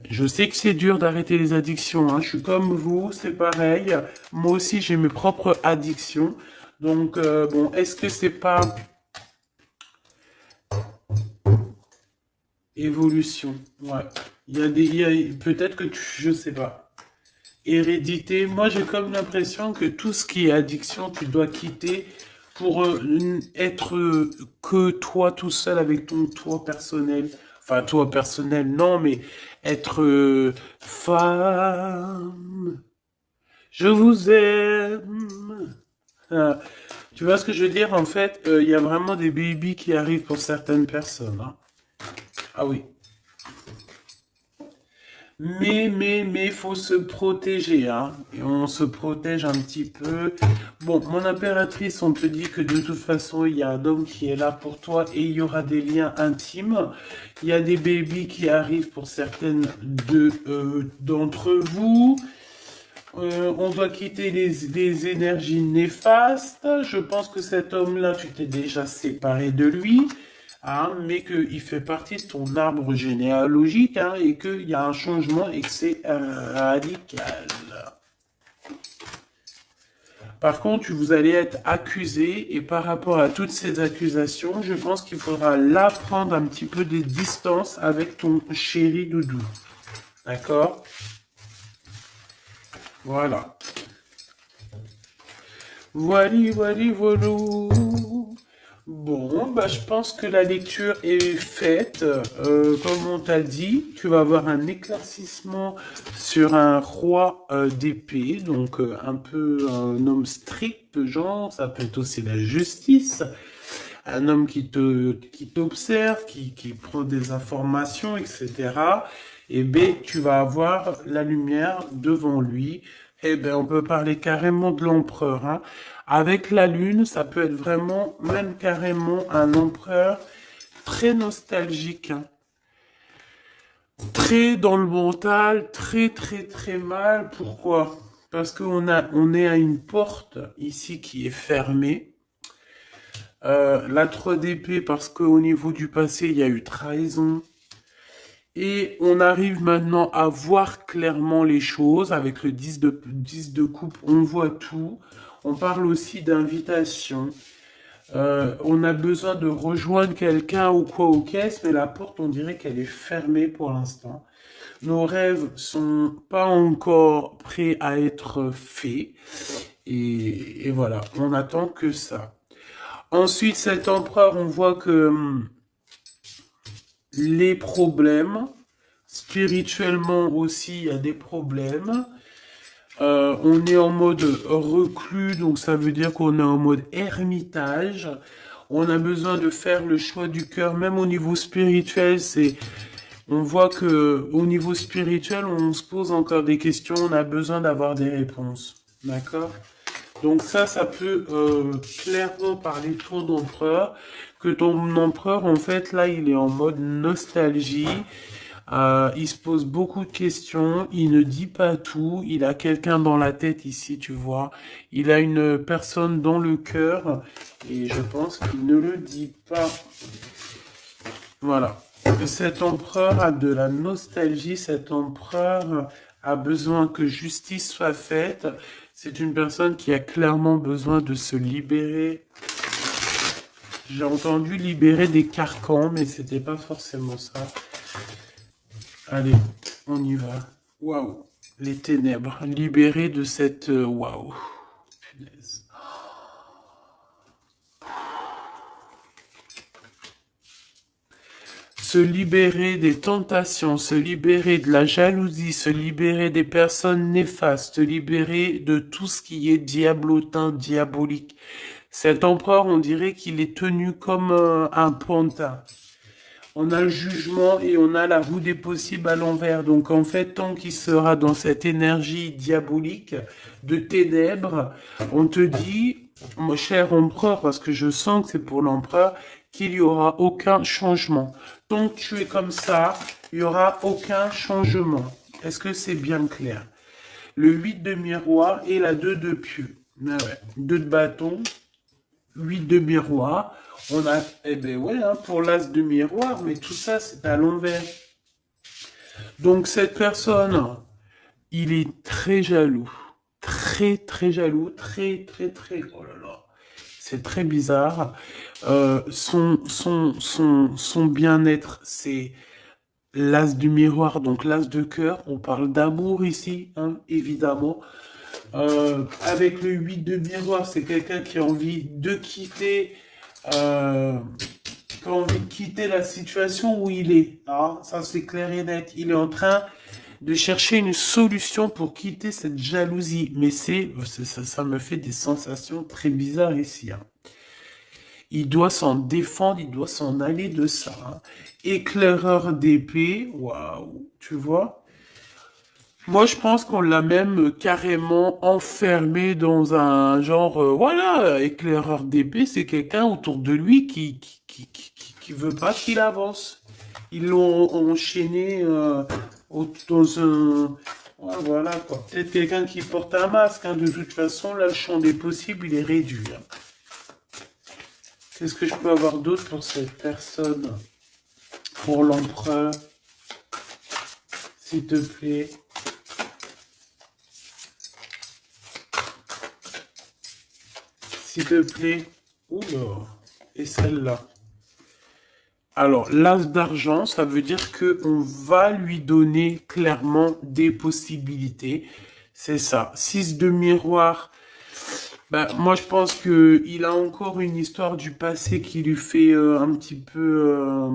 Je sais que c'est dur d'arrêter les addictions. Hein. Je suis comme vous, c'est pareil. Moi aussi, j'ai mes propres addictions. Donc, bon, est-ce que c'est pas évolution? Ouais. Peut-être que je sais pas. Hérédité. Moi, j'ai comme l'impression que tout ce qui est addiction, tu dois quitter pour être que toi tout seul avec ton toi personnel. Enfin, toi personnel, non, mais être femme, je vous aime. Ah, tu vois ce que je veux dire? En fait, il y a vraiment des babies qui arrivent pour certaines personnes. Hein. Ah oui. Mais, faut se protéger, hein. Et on se protège un petit peu. Bon, mon impératrice, on te dit que de toute façon, il y a un homme qui est là pour toi et il y aura des liens intimes. Il y a des bébés qui arrivent pour certaines d'entre vous. On doit quitter les énergies néfastes. Je pense que cet homme-là, tu t'es déjà séparé de lui. Hein, mais qu'il fait partie de ton arbre généalogique hein, et qu'il y a un changement et que c'est radical. Par contre, vous allez être accusé et par rapport à toutes ces accusations, je pense qu'il faudra là prendre un petit peu des distances avec ton chéri doudou. D'accord? Voilà. Voili, voili, voilou. Bon, bah, je pense que la lecture est faite. Comme on t'a dit, tu vas avoir un éclaircissement sur un roi d'épée, donc un peu un homme strict, genre, ça peut être aussi la justice. Un homme qui t'observe, qui prend des informations, etc. Et B, tu vas avoir la lumière devant lui. Eh ben, on peut parler carrément de l'empereur. Hein. Avec la lune, ça peut être vraiment, même carrément, un empereur très nostalgique. Hein. Très dans le mental, très très très mal. Pourquoi? Parce on est à une porte ici qui est fermée. La 3 d'épée parce qu'au niveau du passé, il y a eu trahison. Et on arrive maintenant à voir clairement les choses. Avec le 10 de coupe, on voit tout. On parle aussi d'invitation. On a besoin de rejoindre quelqu'un ou quoi aux caisses, mais la porte, on dirait qu'elle est fermée pour l'instant. Nos rêves sont pas encore prêts à être faits. Et voilà, on attend que ça. Ensuite, cet empereur, on voit que les problèmes, spirituellement aussi, il y a des problèmes. On est en mode reclus, donc ça veut dire qu'on est en mode ermitage. On a besoin de faire le choix du cœur, même au niveau spirituel, on voit que au niveau spirituel, on se pose encore des questions, on a besoin d'avoir des réponses. D'accord? Donc ça peut clairement parler ton empereur, que ton empereur, en fait, là, il est en mode nostalgie. Il se pose beaucoup de questions, il ne dit pas tout, il a quelqu'un dans la tête ici, tu vois. Il a une personne dans le cœur et je pense qu'il ne le dit pas. Voilà. Cet empereur a de la nostalgie, cet empereur a besoin que justice soit faite. C'est une personne qui a clairement besoin de se libérer. J'ai entendu libérer des carcans, mais c'était pas forcément ça. Allez, on y va. Waouh, les ténèbres, libérés de cette... Waouh, punaise. Se libérer des tentations, se libérer de la jalousie, se libérer des personnes néfastes, se libérer de tout ce qui est diablotin, diabolique. Cet empereur, on dirait qu'il est tenu comme un pantin. On a le jugement et on a la roue des possibles à l'envers. Donc en fait, tant qu'il sera dans cette énergie diabolique de ténèbres, on te dit, mon cher empereur, parce que je sens que c'est pour l'empereur, qu'il n'y aura aucun changement. Tant que tu es comme ça, il n'y aura aucun changement. Est-ce que c'est bien clair? Le 8 de miroir et la 2 de pieux. Ah ouais. 2 de bâton, 8 de miroir. On a, eh ben ouais, hein, pour l'as de miroir, mais tout ça, c'est à l'envers. Donc, cette personne, il est très jaloux. Très, très jaloux. Très, très, très. Oh là là. C'est très bizarre. Son bien-être, c'est l'as du miroir, donc l'as de cœur. On parle d'amour ici, hein, évidemment. Avec le 8 de miroir, c'est quelqu'un qui a envie de quitter, qui a envie de quitter la situation où il est. Ah, ça c'est clair et net. Il est en train de chercher une solution pour quitter cette jalousie. Mais ça me fait des sensations très bizarres ici. Hein. Il doit s'en défendre, il doit s'en aller de ça. Hein. Éclaireur d'épée, waouh, tu vois. Moi, je pense qu'on l'a même carrément enfermé dans un genre, voilà, éclaireur d'épée, c'est quelqu'un autour de lui qui veut pas qu'il avance. Ils l'ont enchaîné dans un... Ouais, voilà, quoi. Peut-être quelqu'un qui porte un masque, hein. De toute façon, là, le champ des possibles, il est réduit. Hein. Qu'est-ce que je peux avoir d'autre pour cette personne? Pour l'empereur? S'il te plaît. S'il te plaît. Oula. Et celle-là. Alors, l'as d'argent, ça veut dire que on va lui donner clairement des possibilités. C'est ça. 6 de miroir. Ben, moi, je pense que il a encore une histoire du passé qui lui fait un petit peu...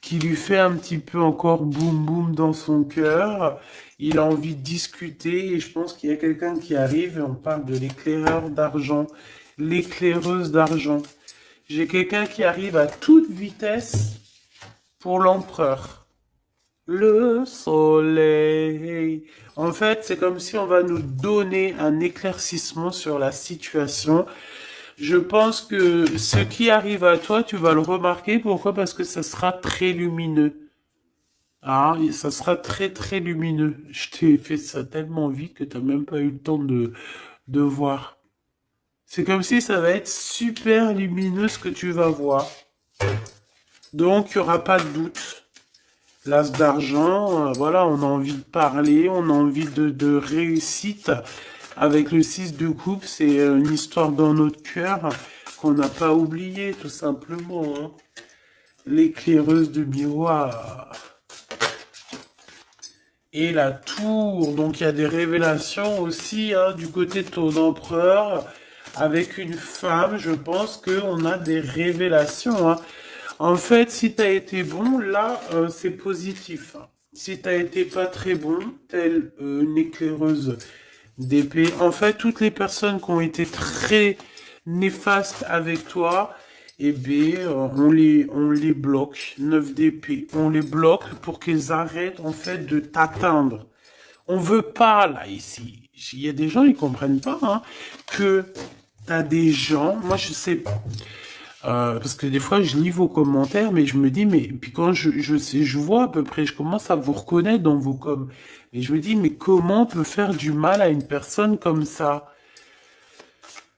qui lui fait un petit peu encore boum boum dans son cœur. Il a envie de discuter et je pense qu'il y a quelqu'un qui arrive et on parle de l'éclaireur d'argent, l'éclaireuse d'argent. J'ai quelqu'un qui arrive à toute vitesse pour l'empereur. Le soleil. En fait, c'est comme si on va nous donner un éclaircissement sur la situation. Je pense que ce qui arrive à toi, tu vas le remarquer. Pourquoi? Parce que ça sera très lumineux. Ah, ça sera très très lumineux. Je t'ai fait ça tellement vite que t'as même pas eu le temps de voir. C'est comme si ça va être super lumineux ce que tu vas voir. Donc, il n'y aura pas de doute. L'as d'argent, voilà, on a envie de parler, on a envie de réussite. Avec le 6 de coupe, c'est une histoire dans notre cœur qu'on n'a pas oublié, tout simplement, hein. L'éclaireuse de miroir. Et la tour, donc il y a des révélations aussi hein, du côté de ton empereur. Avec une femme, je pense qu'on a des révélations. Hein. En fait, si tu as été bon, là, c'est positif. Hein. Si tu as été pas très bon, telle une éclaireuse d'épée. En fait, toutes les personnes qui ont été très néfastes avec toi, eh bien, on les bloque. 9 d'épée. On les bloque pour qu'ils arrêtent, en fait, de t'atteindre. On veut pas, là, ici. Il y a des gens, ils comprennent pas, hein, que t'as des gens, moi, je sais pas. Parce que des fois, je lis vos commentaires, mais je me dis, mais puis quand je vois à peu près, je commence à vous reconnaître dans vos coms. Et je me dis, mais comment on peut faire du mal à une personne comme ça?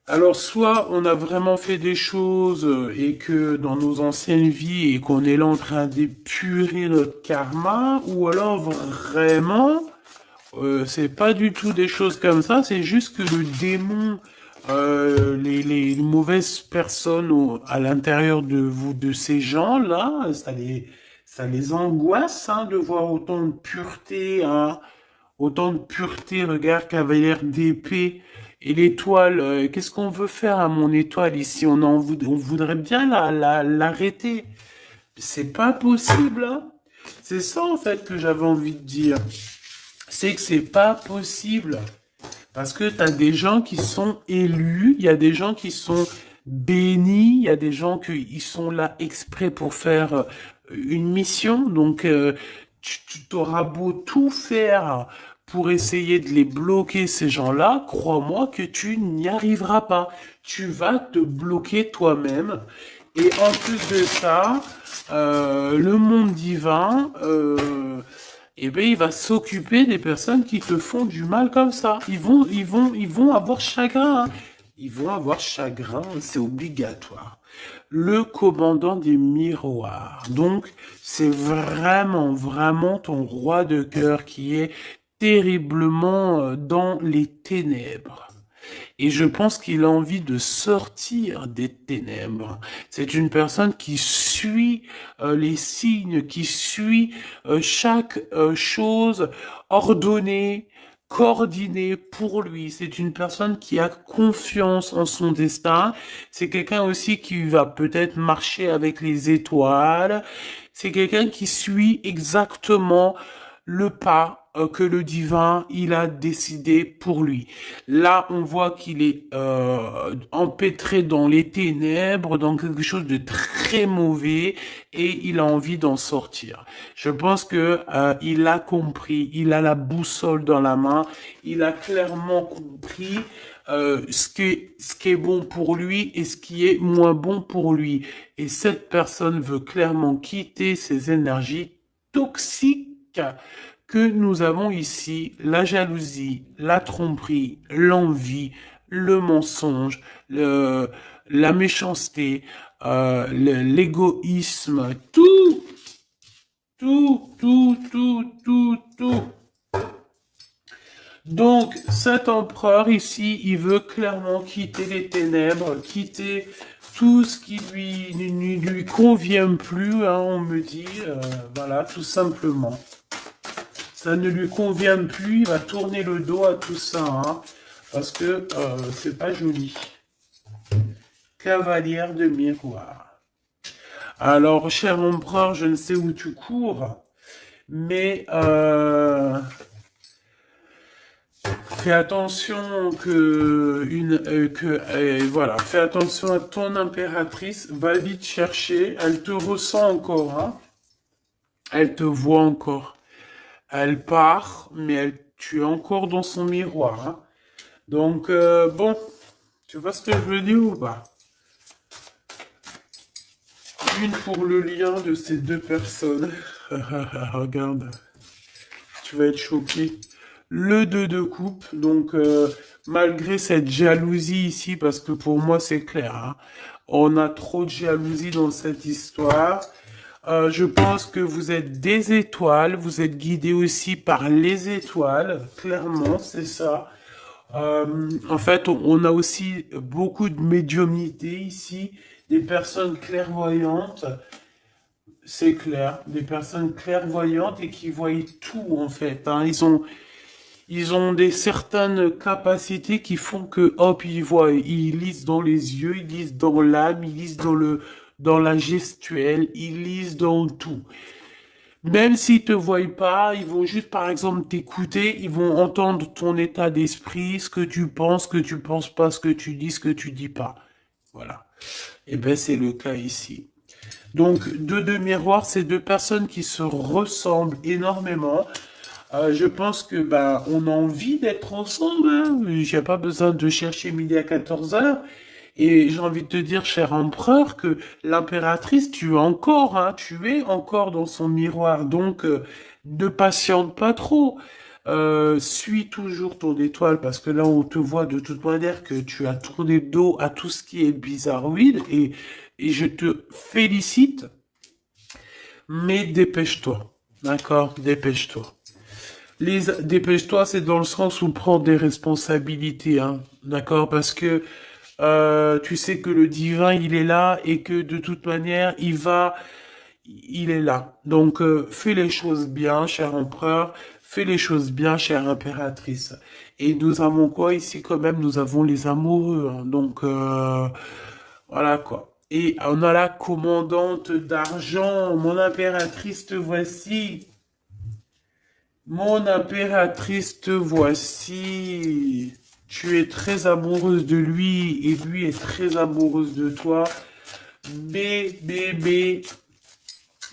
Alors, soit on a vraiment fait des choses et que dans nos anciennes vies et qu'on est là en train d'épurer notre karma, ou alors vraiment, c'est pas du tout des choses comme ça, c'est juste que le démon, les mauvaises personnes à l'intérieur de vous, de ces gens-là, ça les angoisse hein, de voir autant de pureté, hein, autant de pureté, regarde, cavalière d'épée. Et l'étoile, qu'est-ce qu'on veut faire à mon étoile ici? On voudrait bien l'arrêter. C'est pas possible, hein. C'est ça en fait que j'avais envie de dire. C'est que c'est pas possible. Parce que tu as des gens qui sont élus, il y a des gens qui sont bénis, il y a des gens qui sont là exprès pour faire une mission. Donc, tu t'auras beau tout faire pour essayer de les bloquer, ces gens-là, crois-moi que tu n'y arriveras pas. Tu vas te bloquer toi-même. Et en plus de ça, le monde divin, eh ben, il va s'occuper des personnes qui te font du mal comme ça. Ils vont avoir chagrin. Hein. Ils vont avoir chagrin, c'est obligatoire. Le commandant des miroirs. Donc, c'est vraiment, vraiment ton roi de cœur qui est terriblement dans les ténèbres. Et je pense qu'il a envie de sortir des ténèbres. C'est une personne qui suit les signes, qui suit chaque chose ordonnée, coordonnée pour lui. C'est une personne qui a confiance en son destin. C'est quelqu'un aussi qui va peut-être marcher avec les étoiles. C'est quelqu'un qui suit exactement le pas que le divin il a décidé pour lui. Là, on voit qu'il est empêtré dans les ténèbres, dans quelque chose de très mauvais, et il a envie d'en sortir. Je pense que il a compris, il a la boussole dans la main, il a clairement compris ce qui est bon pour lui et ce qui est moins bon pour lui. Et cette personne veut clairement quitter ces énergies toxiques que nous avons ici, la jalousie, la tromperie, l'envie, le mensonge, la méchanceté, l'égoïsme, tout, tout, tout, tout, tout, tout. Donc, cet empereur ici, il veut clairement quitter les ténèbres, quitter tout ce qui ne lui convient plus, hein, on me dit, voilà, tout simplement. Ça ne lui convient plus, il va tourner le dos à tout ça, hein, parce que c'est pas joli. Cavalière de miroir. Alors, cher empereur, je ne sais où tu cours, mais fais attention voilà, fais attention à ton impératrice, va vite chercher, elle te ressent encore, hein, elle te voit encore. Elle part, mais tu es encore dans son miroir. Hein. Donc, bon, tu vois ce que je veux dire ou pas? Une pour le lien de ces deux personnes. Regarde, tu vas être choqué. Le 2 de coupe, donc malgré cette jalousie ici, parce que pour moi c'est clair, hein, on a trop de jalousie dans cette histoire. Je pense que vous êtes des étoiles, vous êtes guidés aussi par les étoiles, clairement, c'est ça. En fait, on a aussi beaucoup de médiumnité ici, des personnes clairvoyantes, c'est clair, des personnes clairvoyantes et qui voient tout en fait, hein. Ils ont des certaines capacités qui font que, hop, ils voient, ils lisent dans les yeux, ils lisent dans l'âme, ils lisent dans la gestuelle, ils lisent dans tout. Même s'ils te voient pas, ils vont juste, par exemple, t'écouter, ils vont entendre ton état d'esprit, ce que tu penses pas, ce que tu dis, ce que tu dis pas. Voilà. Et ben, c'est le cas ici. Donc, deux miroirs, c'est deux personnes qui se ressemblent énormément. Je pense que ben on a envie d'être ensemble. Hein. J'ai pas besoin de chercher midi à 14 heures. Et j'ai envie de te dire, cher empereur, que l'impératrice, tu es encore, hein, tu es encore dans son miroir. Donc, ne patiente pas trop. Suis toujours ton étoile parce que là, on te voit de toute manière que tu as tourné le dos à tout ce qui est bizarroïde et je te félicite, mais dépêche-toi. D'accord? Dépêche-toi. Dépêche-toi, c'est dans le sens où prends des responsabilités, hein, d'accord? Parce que tu sais que le divin, il est là et que de toute manière, il est là. Donc, fais les choses bien, cher empereur, fais les choses bien, chère impératrice. Et nous avons quoi ici quand même? Nous avons les amoureux, hein. Donc, voilà quoi. Et on a la commandante d'argent, mon impératrice, te voici. Mon impératrice, te voici. Tu es très amoureuse de lui et lui est très amoureuse de toi. Mais,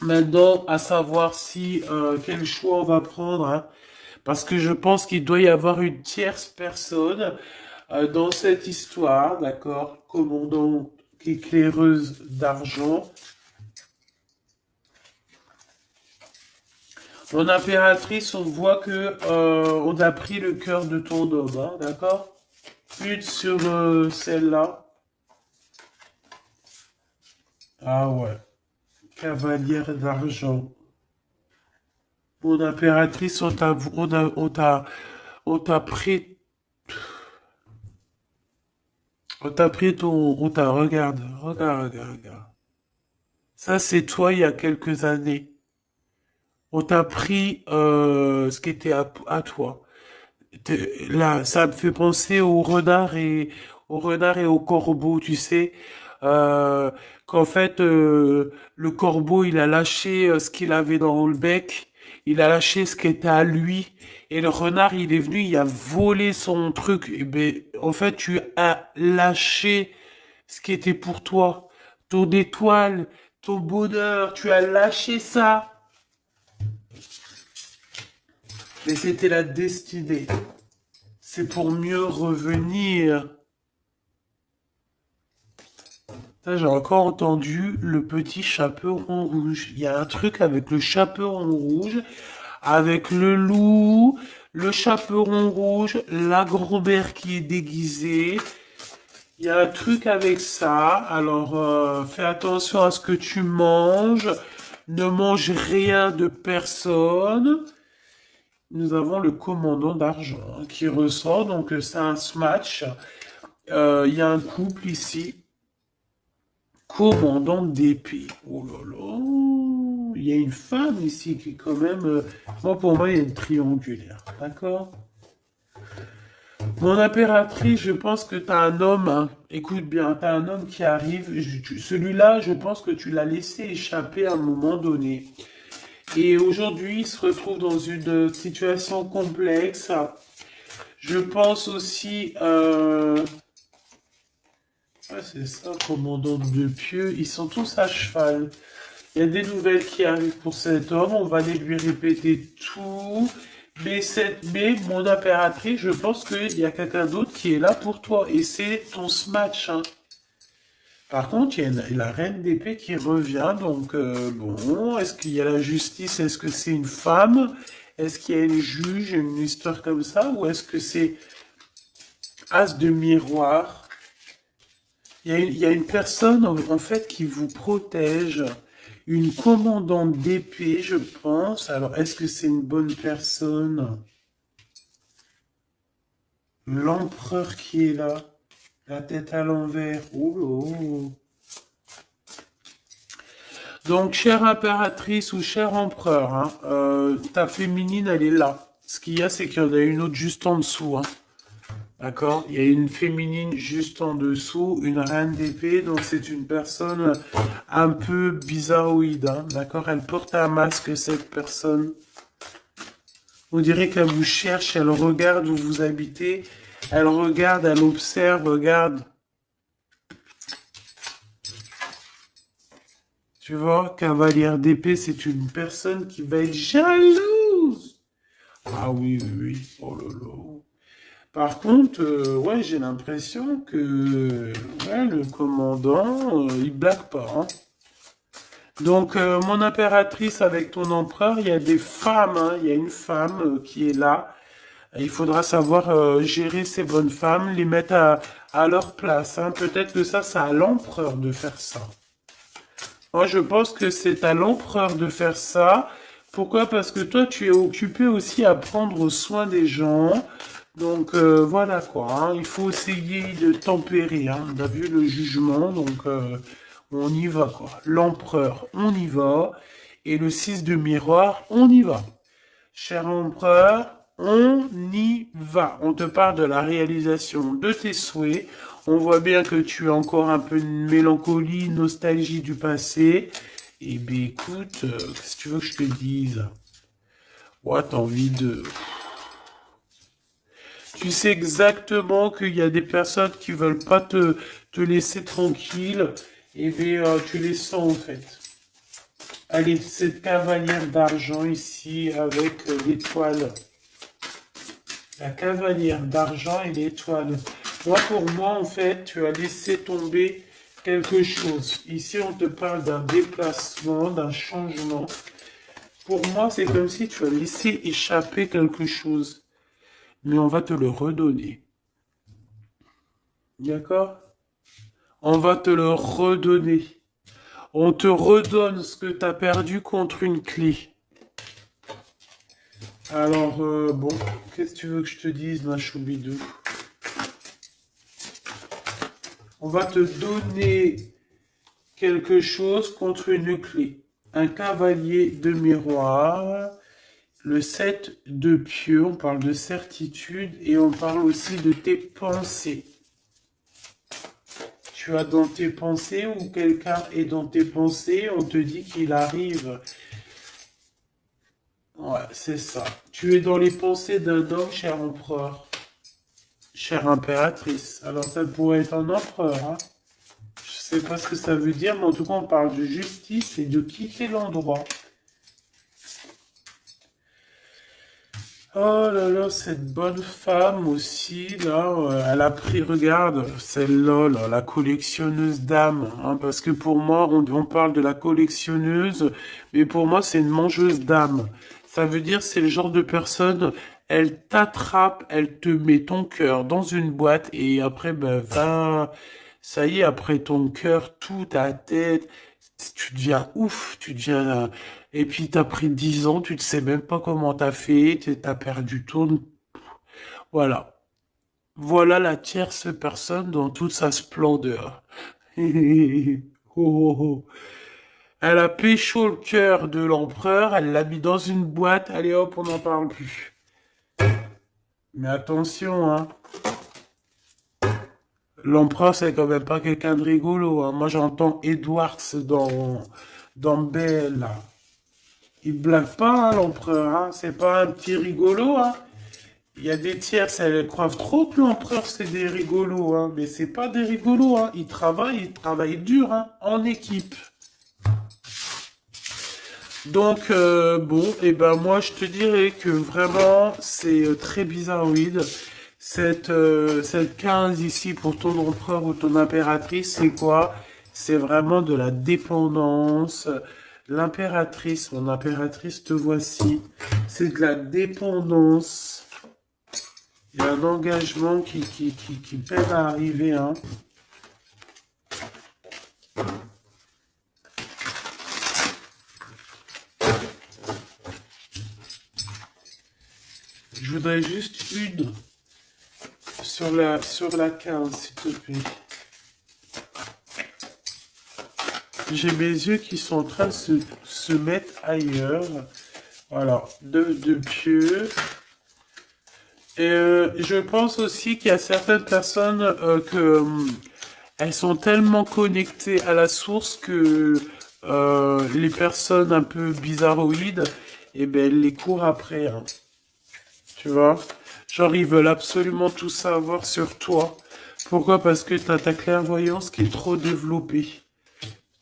maintenant, à savoir si quel choix on va prendre, hein, parce que je pense qu'il doit y avoir une tierce personne dans cette histoire, d'accord, commandant éclaireuse d'argent. Mon impératrice, on voit que on a pris le cœur de ton homme, hein, d'accord? Une sur celle-là. Ah ouais. Cavalière d'argent. Mon impératrice, on t'a pris, on t'a, regarde. Ça, c'est toi il y a quelques années. On t'a pris ce qui était à toi. Là, ça me fait penser au renard et au corbeau, tu sais, euh, qu'en fait le corbeau il a lâché ce qu'il avait dans le bec, il a lâché ce qui était à lui, et le renard il est venu, il a volé son truc. Et ben, en fait, tu as lâché ce qui était pour toi, ton étoile, ton bonheur, tu as lâché ça, mais c'était la destinée. C'est pour mieux revenir. Ça, j'ai encore entendu le petit chaperon rouge. Il y a un truc avec le chaperon rouge, avec le loup, le chaperon rouge, la grand-mère qui est déguisée. Il y a un truc avec ça. Alors, fais attention à ce que tu manges. Ne mange rien de personne. Nous avons le commandant d'argent qui ressort. Donc, c'est un smash. Il y a un couple ici. Commandant d'épée. Oh là là. Il y a une femme ici qui est quand même... moi, pour moi, il y a une triangulaire. D'accord? Mon impératrice, je pense que tu as un homme, hein. Écoute bien, tu as un homme qui arrive. Celui-là, je pense que tu l'as laissé échapper à un moment donné. Et aujourd'hui, il se retrouve dans une situation complexe. Je pense aussi... ah, c'est ça, commandant de pieux. Ils sont tous à cheval. Il y a des nouvelles qui arrivent pour cet homme. On va aller lui répéter tout. Mais mon impératrice, je pense qu'il y a quelqu'un d'autre qui est là pour toi. Et c'est ton smash, hein. Par contre, il y a la reine d'épée qui revient. Donc, bon, est-ce qu'il y a la justice? Est-ce que c'est une femme? Est-ce qu'il y a une juge, une histoire comme ça? Ou est-ce que c'est as de miroir? Il y a une personne, en fait, qui vous protège. Une commandante d'épée, je pense. Alors, est-ce que c'est une bonne personne? L'empereur qui est là, la tête à l'envers. Oh là. Donc, chère impératrice ou cher empereur, hein, ta féminine, elle est là. Ce qu'il y a, c'est qu'il y en a une autre juste en dessous. Hein. D'accord? Il y a une féminine juste en dessous, une reine d'épée, donc c'est une personne un peu bizarroïde. Hein. D'accord? Elle porte un masque, cette personne. On dirait qu'elle vous cherche, elle regarde où vous habitez, elle regarde, elle observe, regarde. Tu vois, cavalière d'épée, c'est une personne qui va être jalouse. Ah oui, oui, oui. Oh là là. Par contre, ouais, j'ai l'impression que ouais, le commandant, il blague pas. Hein. Donc, mon impératrice avec ton empereur, il y a des femmes, hein, il y a une femme qui est là. Il faudra savoir gérer ces bonnes femmes, les mettre à leur place. Hein. Peut-être que ça, c'est à l'empereur de faire ça. Moi, je pense que c'est à l'empereur de faire ça. Pourquoi? Parce que toi, tu es occupé aussi à prendre soin des gens. Donc, voilà quoi. Hein. Il faut essayer de tempérer. Hein. On a vu le jugement, donc on y va quoi. L'empereur, on y va. Et le 6 de miroir, on y va. Cher empereur, on y va. On te parle de la réalisation de tes souhaits. On voit bien que tu as encore un peu de mélancolie, nostalgie du passé. Eh bien, écoute, qu'est-ce que tu veux que je te dise? Ouais, t'as envie de... Tu sais exactement qu'il y a des personnes qui veulent pas te laisser tranquille. Eh bien, tu les sens en fait. Allez, cette cavalière d'argent ici avec l'étoile. La cavalière d'argent et l'étoile. Moi, pour moi, en fait, tu as laissé tomber quelque chose. Ici, on te parle d'un déplacement, d'un changement. Pour moi, c'est comme si tu as laissé échapper quelque chose. Mais on va te le redonner. D'accord? On va te le redonner. On te redonne ce que tu as perdu contre une clé. Alors, bon, qu'est-ce que tu veux que je te dise, ma choubidou? On va te donner quelque chose contre une clé. Un cavalier de miroir, le 7 de pieux, on parle de certitude et on parle aussi de tes pensées. Tu as dans tes pensées ou quelqu'un est dans tes pensées, on te dit qu'il arrive. Ouais, c'est ça. Tu es dans les pensées d'un homme, cher empereur, chère impératrice. Alors ça pourrait être un empereur, hein. Je sais pas ce que ça veut dire, mais en tout cas, on parle de justice et de quitter l'endroit. Oh là là, cette bonne femme aussi, là, elle a pris, regarde, celle-là, là, la collectionneuse d'âmes, hein, parce que pour moi, on parle de la collectionneuse, mais pour moi, c'est une mangeuse d'âmes. Ça veut dire, c'est le genre de personne, elle t'attrape, elle te met ton cœur dans une boîte, et après, ben, va, ça y est, après ton cœur, tout, ta tête, tu deviens ouf, tu deviens... Et puis t'as pris 10 ans, tu ne sais même pas comment t'as fait, t'as perdu tout. Voilà. Voilà la tierce personne dans toute sa splendeur. Oh, oh, oh. Elle a pécho le cœur de l'empereur, elle l'a mis dans une boîte, allez hop, on n'en parle plus. Mais attention, hein. L'empereur, c'est quand même pas quelqu'un de rigolo, hein. Moi, j'entends Edwards dans Belle, là. Il blague pas, hein, l'empereur, hein. C'est pas un petit rigolo, hein. Il y a des tierces, elles croient trop que l'empereur, c'est des rigolos, hein. Mais c'est pas des rigolos, hein. Ils travaillent dur, hein, en équipe. Donc, bon, et ben moi, je te dirais que vraiment, c'est très bizarroïde. Cette 15 ici pour ton empereur ou ton impératrice, c'est quoi? C'est vraiment de la dépendance. L'impératrice, mon impératrice, te voici. C'est de la dépendance. Il y a un engagement qui peine à arriver, hein. Je voudrais juste une sur la 15, s'il te plaît. J'ai mes yeux qui sont en train de se mettre ailleurs. Voilà, de pieux. Et je pense aussi qu'il y a certaines personnes elles sont tellement connectées à la source que les personnes un peu bizarroïdes, eh ben, elles les courent après, hein. Tu vois? Genre, ils veulent absolument tout savoir sur toi. Pourquoi? Parce que t'as ta clairvoyance qui est trop développée.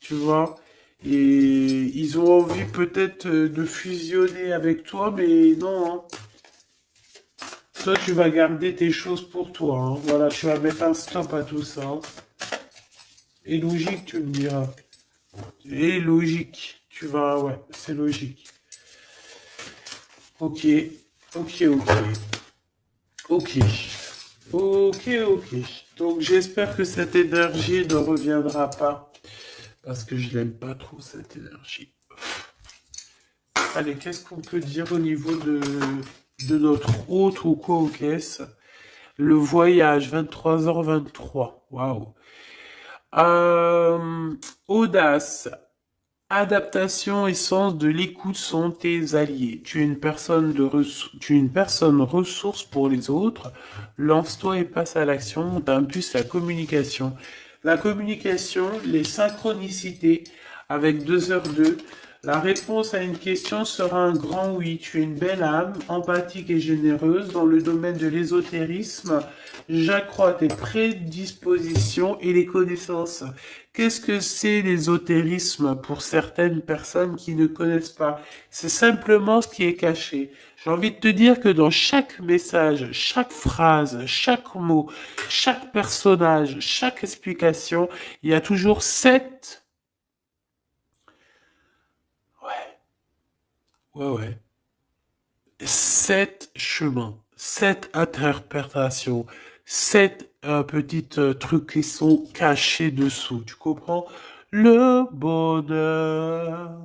Tu vois? Et ils ont envie peut-être de fusionner avec toi, mais non, hein. Toi, tu vas garder tes choses pour toi, hein. Voilà, tu vas mettre un stop à tout ça, hein. Et logique, tu me diras. Et logique. Tu vas, ouais, c'est logique. Ok, ok, ok. Ok. Ok, ok. Donc j'espère que cette énergie ne reviendra pas. Parce que je n'aime pas trop cette énergie. Allez, qu'est-ce qu'on peut dire au niveau de notre autre ou quoi aux caisses? Le voyage, 23h23. Waouh. Euh, Audace. Adaptation et sens de l'écoute sont tes alliés. Tu es une personne tu es une personne ressource pour les autres. Lance-toi et passe à l'action. T'impulse la communication. La communication, les synchronicités avec 2h02. La réponse à une question sera un grand oui. Tu es une belle âme, empathique et généreuse. Dans le domaine de l'ésotérisme, j'accrois tes prédispositions et les connaissances. Qu'est-ce que c'est l'ésotérisme pour certaines personnes qui ne connaissent pas? C'est simplement ce qui est caché. J'ai envie de te dire que dans chaque message, chaque phrase, chaque mot, chaque personnage, chaque explication, il y a toujours ouais, 7 chemins, 7 interprétations, 7 petites trucs qui sont cachés dessous. Tu comprends? Le bonheur.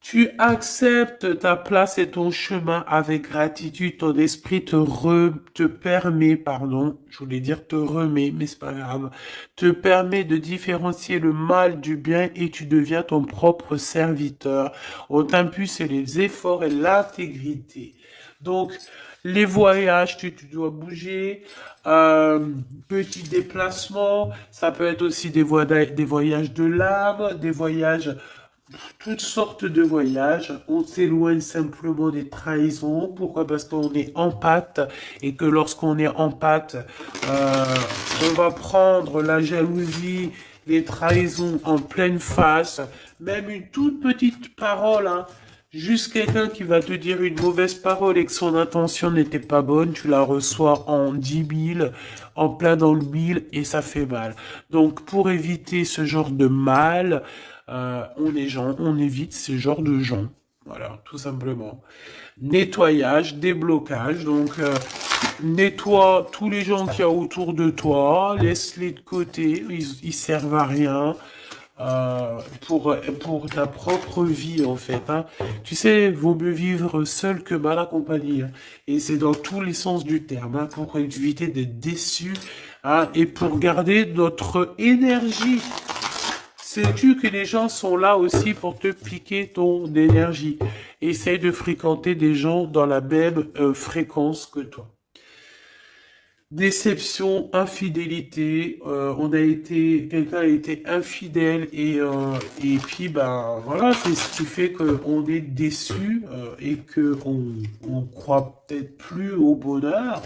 Tu acceptes ta place et ton chemin avec gratitude. Ton esprit te permet, pardon, je voulais dire te remet, mais c'est pas grave, te permet de différencier le mal du bien et tu deviens ton propre serviteur. On t'impulse les efforts et l'intégrité. Donc, les voyages, tu dois bouger, petits déplacements, ça peut être aussi des voyages de l'âme, des voyages toutes sortes de voyages. On s'éloigne simplement des trahisons. Pourquoi? Parce qu'on est en pâte et que lorsqu'on est en pâte, euh, on va prendre la jalousie, les trahisons en pleine face. Même une toute petite parole, hein. Juste quelqu'un qui va te dire une mauvaise parole et que son intention n'était pas bonne, tu la reçois en 10 000, en plein dans le mille et ça fait mal. Donc pour éviter ce genre de mal, on évite ce genre de gens. Voilà, tout simplement. Nettoyage, déblocage. Donc, nettoie tous les gens qu'il y a autour de toi. Laisse-les de côté. Ils servent à rien. Pour ta propre vie, en fait, hein. Tu sais, vaut mieux vivre seul que mal accompagné, hein. Et c'est dans tous les sens du terme, hein, pour éviter d'être déçu, hein, et pour garder notre énergie. Sais-tu que les gens sont là aussi pour te piquer ton énergie? Essaye de fréquenter des gens dans la même fréquence que toi. Déception, infidélité, quelqu'un a été infidèle et puis ben voilà, c'est ce qui fait qu'on est déçu et que on croit peut-être plus au bonheur.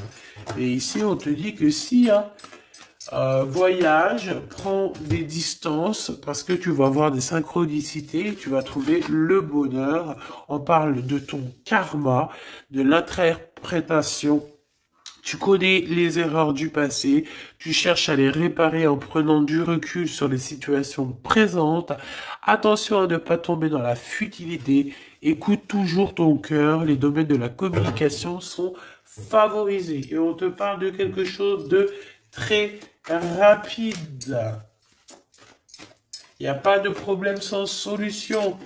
Et ici on te dit que si, hein, voyage, prends des distances parce que tu vas voir des synchronicités, tu vas trouver le bonheur. On parle de ton karma, de l'interprétation. Tu connais les erreurs du passé, tu cherches à les réparer en prenant du recul sur les situations présentes. Attention à ne pas tomber dans la futilité. Écoute toujours ton cœur. Les domaines de la communication sont favorisés. Et on te parle de quelque chose de très rapide. Il n'y a pas de problème sans solution.